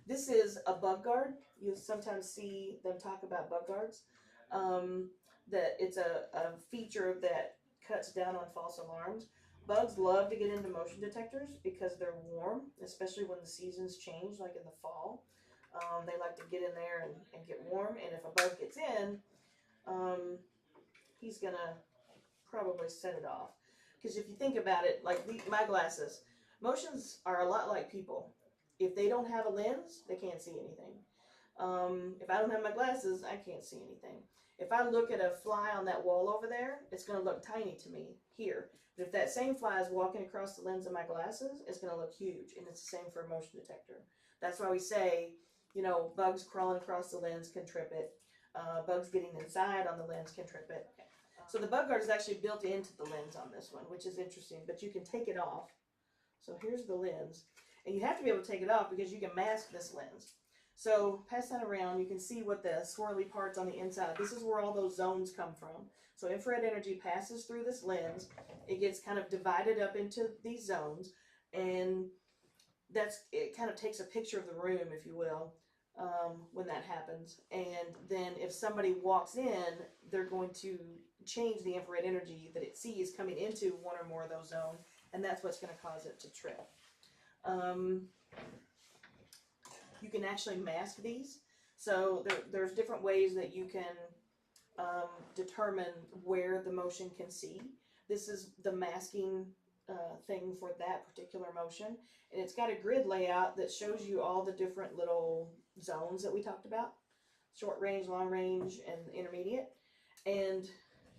This is a bug guard. You'll sometimes see them talk about bug guards. Um, that it's a feature that cuts down on false alarms. Bugs love to get into motion detectors because they're warm, especially when the seasons change, like in the fall. They like to get in there and get warm. And if a bug gets in, um, he's gonna probably set it off. Because if you think about it, like my glasses, motions are a lot like people. If they don't have a lens, they can't see anything. If I don't have my glasses, I can't see anything. If I look at a fly on that wall over there, it's going to look tiny to me here. But if that same fly is walking across the lens of my glasses, it's going to look huge. And it's the same for a motion detector. That's why we say, bugs crawling across the lens can trip it. Bugs getting inside on the lens can trip it. So the bug guard is actually built into the lens on this one, which is interesting, but you can take it off. So here's the lens. And you have to be able to take it off because you can mask this lens. So pass that around. You can see what the swirly parts on the inside. This is where all those zones come from. So infrared energy passes through this lens. It gets kind of divided up into these zones. And it kind of takes a picture of the room, if you will, when that happens. And then if somebody walks in, they're going to change the infrared energy that it sees coming into one or more of those zones, and that's what's going to cause it to trip. Um, you can actually mask these. So there's different ways that you can determine where the motion can see. This is the masking thing for that particular motion. And it's got a grid layout that shows you all the different little zones that we talked about. Short range, long range, and intermediate. And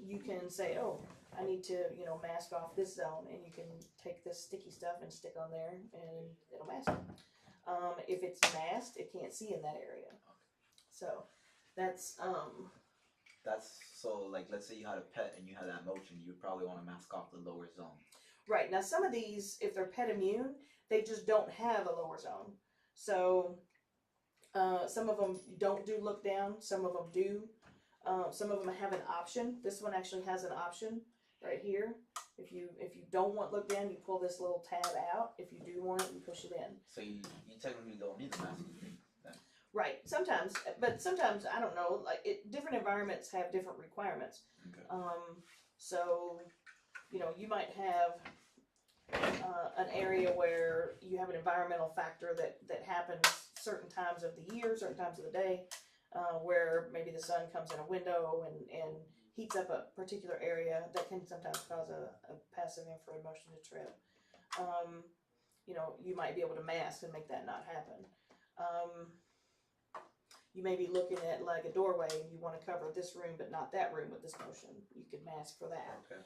you can say, oh, I need to, mask off this zone. And you can take this sticky stuff and stick on there and it'll mask it. If it's masked, it can't see in that area. So that's That's so like let's say you had a pet and you had that motion, you probably want to mask off the lower zone. right. Now some of these, if they're pet immune, they just don't have a lower zone. So some of them don't do look down. Some of them do. Some of them have an option. This one actually has an option right here. If you don't want look down, you pull this little tab out. If you do want it, you push it in. So you technically don't need the mask then. Right. Sometimes, but sometimes I don't know. Like different environments have different requirements. Okay. So you might have an area where you have an environmental factor that happens certain times of the year, certain times of the day, where maybe the sun comes in a window and heats up a particular area that can sometimes cause a passive infrared motion to trip. You might be able to mask and make that not happen. You may be looking at like a doorway and you want to cover this room but not that room with this motion. You could mask for that. Okay.